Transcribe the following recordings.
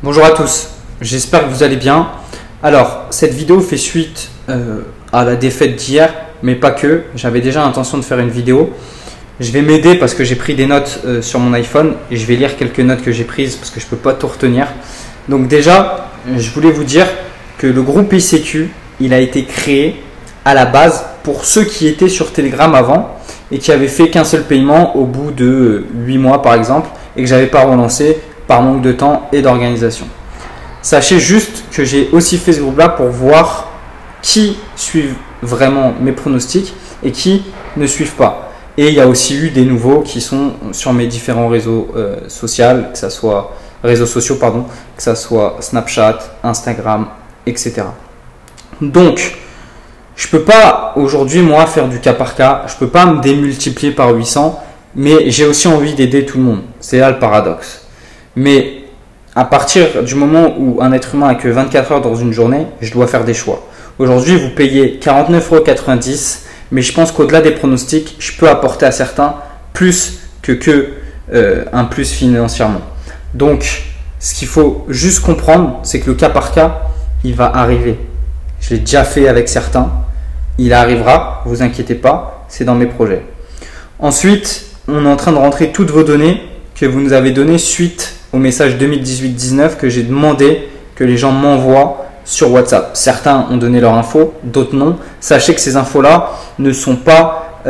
Bonjour à tous, j'espère que vous allez bien. Alors, cette vidéo fait suite à la défaite d'hier, mais pas que. J'avais déjà l'intention de faire une vidéo. Je vais m'aider parce que j'ai pris des notes sur mon iPhone et je vais lire quelques notes que j'ai prises parce que je ne peux pas tout retenir. Donc déjà, je voulais vous dire que le groupe ICQ, il a été créé à la base pour ceux qui étaient sur Telegram avant et qui avaient fait qu'un seul paiement au bout de 8 mois par exemple et que je n'avais pas relancé par manque de temps et d'organisation. Sachez juste que j'ai aussi fait ce groupe-là pour voir qui suivent vraiment mes pronostics et qui ne suivent pas. Et il y a aussi eu des nouveaux qui sont sur mes différents réseaux sociaux, que ça soit Snapchat, Instagram, etc. Donc, je peux pas aujourd'hui moi faire du cas par cas, je peux pas me démultiplier par 800, mais j'ai aussi envie d'aider tout le monde. C'est là le paradoxe. Mais à partir du moment où un être humain n'a que 24 heures dans une journée, je dois faire des choix. Aujourd'hui, vous payez 49,90 €, mais je pense qu'au-delà des pronostics, je peux apporter à certains plus un plus financièrement. Donc, ce qu'il faut juste comprendre, c'est que le cas par cas, il va arriver. Je l'ai déjà fait avec certains. Il arrivera, vous inquiétez pas, c'est dans mes projets. Ensuite, on est en train de rentrer toutes vos données que vous nous avez données suite au message 2018-19 que j'ai demandé que les gens m'envoient sur WhatsApp. Certains ont donné leur info, d'autres non. Sachez que ces infos-là ne sont pas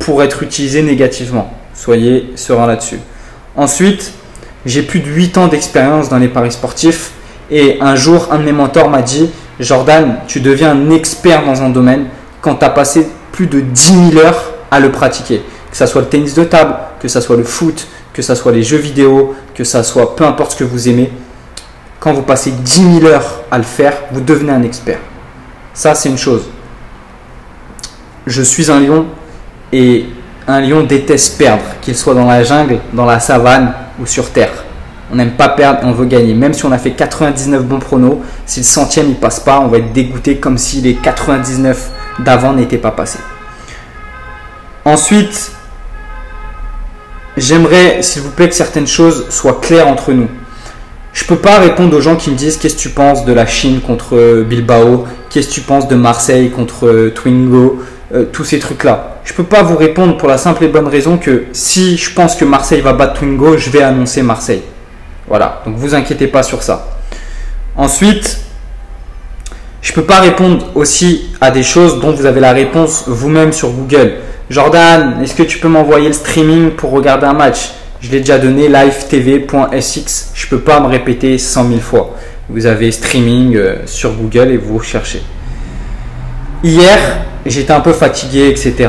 pour être utilisées négativement. Soyez serein là-dessus. Ensuite, j'ai plus de 8 ans d'expérience dans les paris sportifs et un jour, un de mes mentors m'a dit « Jordan, tu deviens un expert dans un domaine quand tu as passé plus de 10 000 heures à le pratiquer. » Que ça soit le tennis de table, que ça soit le foot, que ça soit les jeux vidéo, que ça soit peu importe ce que vous aimez. Quand vous passez 10 000 heures à le faire, vous devenez un expert. Ça, c'est une chose. Je suis un lion et un lion déteste perdre, qu'il soit dans la jungle, dans la savane ou sur terre. On n'aime pas perdre et on veut gagner. Même si on a fait 99 bons pronos, si le 100e il passe pas, on va être dégoûté comme si les 99 d'avant n'étaient pas passés. Ensuite, j'aimerais, s'il vous plaît, que certaines choses soient claires entre nous. Je ne peux pas répondre aux gens qui me disent qu'est-ce que tu penses de la Chine contre Bilbao, qu'est-ce que tu penses de Marseille contre Twingo, tous ces trucs-là. Je ne peux pas vous répondre pour la simple et bonne raison que si je pense que Marseille va battre Twingo, je vais annoncer Marseille. Voilà, donc vous inquiétez pas sur ça. Ensuite, je ne peux pas répondre aussi à des choses dont vous avez la réponse vous-même sur Google. Jordan, est-ce que tu peux m'envoyer le streaming pour regarder un match? Je l'ai déjà donné, livetv.sx. Je ne peux pas me répéter 100 000 fois. Vous avez streaming sur Google et vous cherchez. Hier, j'étais un peu fatigué, etc.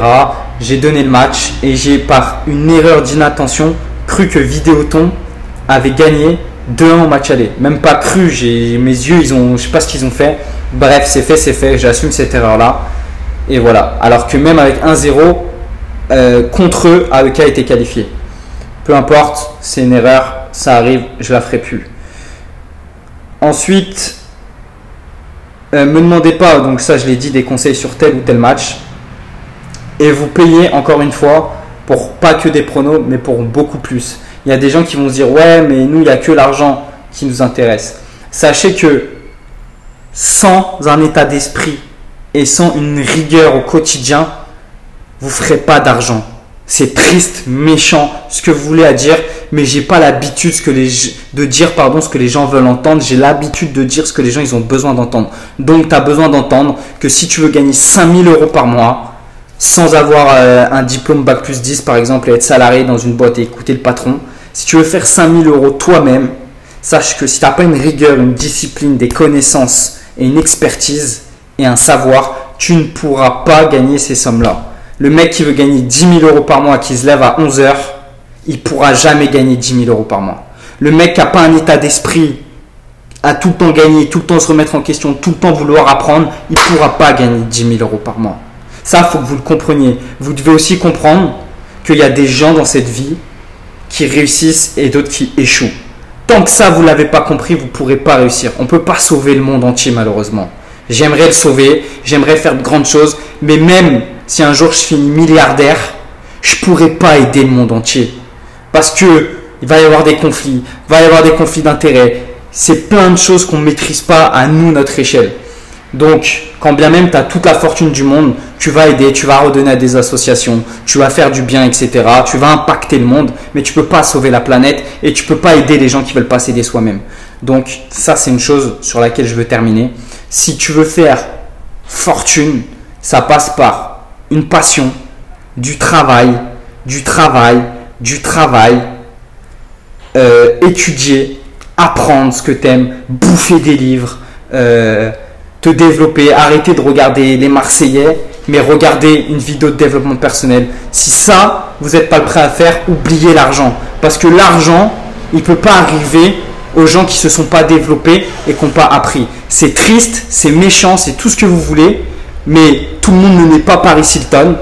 J'ai donné le match et j'ai, par une erreur d'inattention, cru que Vidéoton avait gagné 2-1 au match aller. Même pas cru, mes yeux, je ne sais pas ce qu'ils ont fait. Bref, c'est fait, j'assume cette erreur-là. Et voilà. Alors que même avec 1-0, contre eux, AEK a été qualifié. Peu importe, c'est une erreur, ça arrive, je la ferai plus. Ensuite, me demandez pas, donc ça je l'ai dit, des conseils sur tel ou tel match. Et vous payez encore une fois pour pas que des pronos, mais pour beaucoup plus. Il y a des gens qui vont se dire ouais, mais nous il n'y a que l'argent qui nous intéresse. Sachez que sans un état d'esprit et sans une rigueur au quotidien, vous ne ferez pas d'argent. C'est triste, méchant, ce que vous voulez à dire, mais j'ai pas l'habitude de dire ce que les gens veulent entendre. J'ai l'habitude de dire ce que les gens ils ont besoin d'entendre. Donc, tu as besoin d'entendre que si tu veux gagner 5 000 € par mois, sans avoir un diplôme Bac+10 par exemple, et être salarié dans une boîte et écouter le patron, si tu veux faire 5 000 € toi-même, sache que si tu n'as pas une rigueur, une discipline, des connaissances et une expertise et un savoir, tu ne pourras pas gagner ces sommes-là. Le mec qui veut gagner 10 000 € par mois, qui se lève à 11 h, il ne pourra jamais gagner 10 000 € par mois. Le mec qui n'a pas un état d'esprit à tout le temps gagner, tout le temps se remettre en question, tout le temps vouloir apprendre, il ne pourra pas gagner 10 000 € par mois. Ça, il faut que vous le compreniez. Vous devez aussi comprendre qu'il y a des gens dans cette vie qui réussissent et d'autres qui échouent. Tant que ça, vous ne l'avez pas compris, vous ne pourrez pas réussir. On ne peut pas sauver le monde entier, malheureusement. J'aimerais le sauver, j'aimerais faire de grandes choses, mais même si un jour je finis milliardaire, je ne pourrai pas aider le monde entier. Parce que il va y avoir des conflits, d'intérêts. c'est plein de choses qu'on ne maîtrise pas à nous, notre échelle. Donc, quand bien même tu as toute la fortune du monde, tu vas aider, tu vas redonner à des associations, tu vas faire du bien, etc. Tu vas impacter le monde, mais tu ne peux pas sauver la planète et tu ne peux pas aider les gens qui veulent pas s'aider soi-même. Donc, ça, c'est une chose sur laquelle je veux terminer. Si tu veux faire fortune, ça passe par une passion, du travail, étudier, apprendre ce que tu aimes, bouffer des livres, te développer, arrêter de regarder les Marseillais, mais regarder une vidéo de développement personnel. Si ça, vous n'êtes pas prêt à faire, oubliez l'argent. Parce que l'argent, il ne peut pas arriver aux gens qui ne se sont pas développés et qui n'ont pas appris. C'est triste, c'est méchant, c'est tout ce que vous voulez, mais tout le monde ne naît pas Paris Hilton.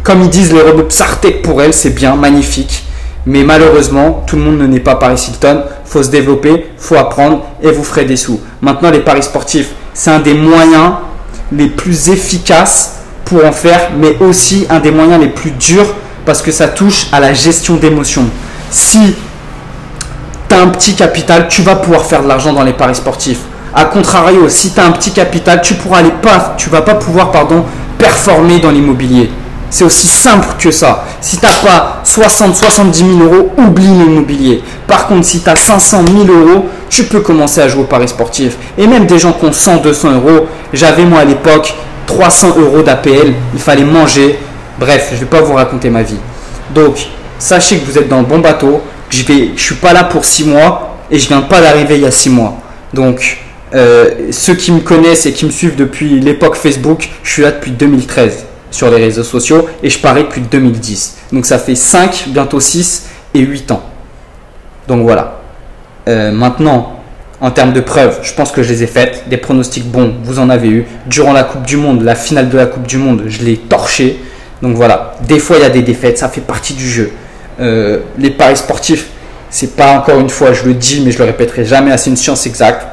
Comme ils disent les robots Psartek pour elle, c'est bien, magnifique. Mais malheureusement, tout le monde ne naît pas Paris Hilton. Il faut se développer, il faut apprendre et vous ferez des sous. Maintenant, les paris sportifs, c'est un des moyens les plus efficaces pour en faire, mais aussi un des moyens les plus durs parce que ça touche à la gestion d'émotions. Si tu as un petit capital, tu vas pouvoir faire de l'argent dans les paris sportifs. A contrario, si tu as un petit capital, tu vas pas pouvoir performer dans l'immobilier. C'est aussi simple que ça. Si tu n'as pas 70 000 euros, oublie l'immobilier. Par contre, si tu as 500 000 euros, tu peux commencer à jouer au paris sportif. Et même des gens qui ont 100, 200 euros, j'avais moi à l'époque 300 euros d'APL, il fallait manger. Bref, je ne vais pas vous raconter ma vie. Donc, sachez que vous êtes dans le bon bateau. Je ne suis pas là pour 6 mois et je ne viens pas d'arriver il y a 6 mois. Donc, ceux qui me connaissent et qui me suivent depuis l'époque Facebook, je suis là depuis 2013. Sur les réseaux sociaux et je parie depuis 2010. Donc ça fait 5, bientôt 6 et 8 ans. Donc voilà. Maintenant, en termes de preuves, je pense que je les ai faites. Des pronostics bons, vous en avez eu. Durant la Coupe du Monde, la finale de la Coupe du Monde, je l'ai torché. Donc voilà. Des fois, il y a des défaites, ça fait partie du jeu. Les paris sportifs, c'est pas, encore une fois, je le dis, mais je le répéterai jamais assez, une science exacte.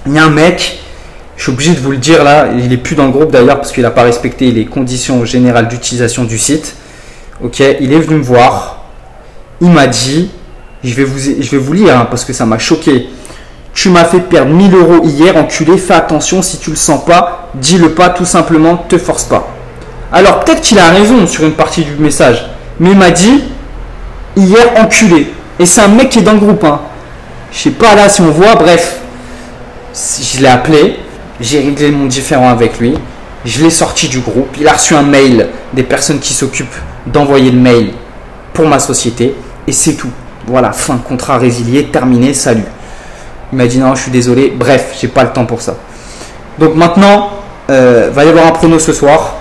Il y a un mec, je suis obligé de vous le dire là, il n'est plus dans le groupe d'ailleurs parce qu'il n'a pas respecté les conditions générales d'utilisation du site. Ok, il est venu me voir, il m'a dit, je vais vous lire parce que ça m'a choqué. Tu m'as fait perdre 1000 euros hier, enculé, fais attention, si tu le sens pas, dis-le pas, tout simplement, te force pas. Alors peut-être qu'il a raison sur une partie du message, mais il m'a dit, hier, enculé. Et c'est un mec qui est dans le groupe. Je sais pas là si on voit, bref, je l'ai appelé. J'ai réglé mon différend avec lui, je l'ai sorti du groupe, il a reçu un mail des personnes qui s'occupent d'envoyer le mail pour ma société et c'est tout. Voilà, fin, contrat résilié, terminé, salut. Il m'a dit non, je suis désolé, bref, j'ai pas le temps pour ça. Donc maintenant, va y avoir un prono ce soir,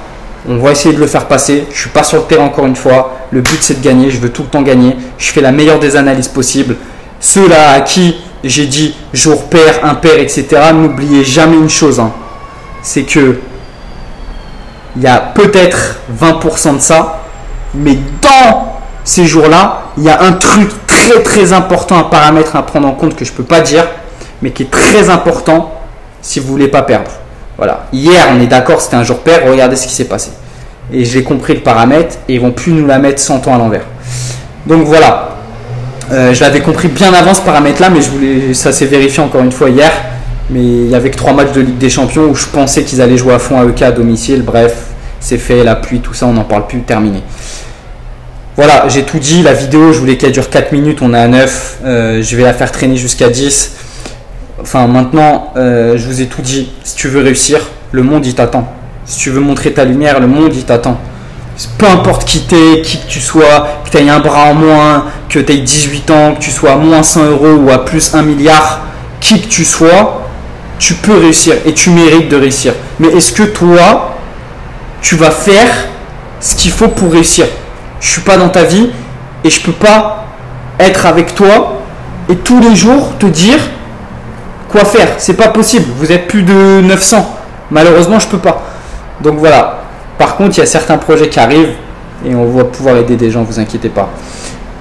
on va essayer de le faire passer, je suis pas sur le terrain encore une fois, le but c'est de gagner, je veux tout le temps gagner, je fais la meilleure des analyses possibles. Ceux-là à qui j'ai dit jour pair, impair, etc. N'oubliez jamais une chose, c'est que il y a peut-être 20% de ça, mais dans ces jours-là, il y a un truc très très important, un paramètre à prendre en compte que je ne peux pas dire, mais qui est très important si vous ne voulez pas perdre. Voilà. Hier, on est d'accord, c'était un jour pair, regardez ce qui s'est passé. Et j'ai compris le paramètre et ils ne vont plus nous la mettre 100 ans à l'envers. Donc voilà. Je l'avais compris bien avant ce paramètre-là, mais ça s'est vérifié encore une fois hier. Mais il y avait que 3 matchs de Ligue des Champions où je pensais qu'ils allaient jouer à fond à EK à domicile. Bref, c'est fait, la pluie, tout ça, on n'en parle plus, terminé. Voilà, j'ai tout dit. La vidéo, je voulais qu'elle dure 4 minutes, on est à 9. Je vais la faire traîner jusqu'à 10. Enfin, maintenant, je vous ai tout dit. Si tu veux réussir, le monde, il t'attend. Si tu veux montrer ta lumière, le monde, il t'attend. Peu importe qui t'es, qui que tu sois, que tu aies un bras en moins, que tu aies 18 ans, que tu sois à moins 100 euros ou à plus 1 milliard, qui que tu sois, tu peux réussir et tu mérites de réussir. Mais est-ce que toi, tu vas faire ce qu'il faut pour réussir? Je ne suis pas dans ta vie et je ne peux pas être avec toi et tous les jours te dire quoi faire. C'est pas possible. Vous êtes plus de 900. Malheureusement, je ne peux pas. Donc voilà. Par contre, il y a certains projets qui arrivent et on va pouvoir aider des gens, vous inquiétez pas.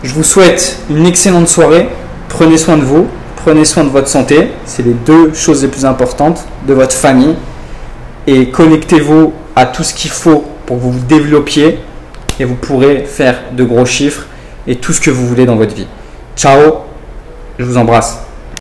Je vous souhaite une excellente soirée. Prenez soin de vous, prenez soin de votre santé. C'est les 2 choses les plus importantes, de votre famille. Et connectez-vous à tout ce qu'il faut pour que vous vous développiez et vous pourrez faire de gros chiffres et tout ce que vous voulez dans votre vie. Ciao, je vous embrasse.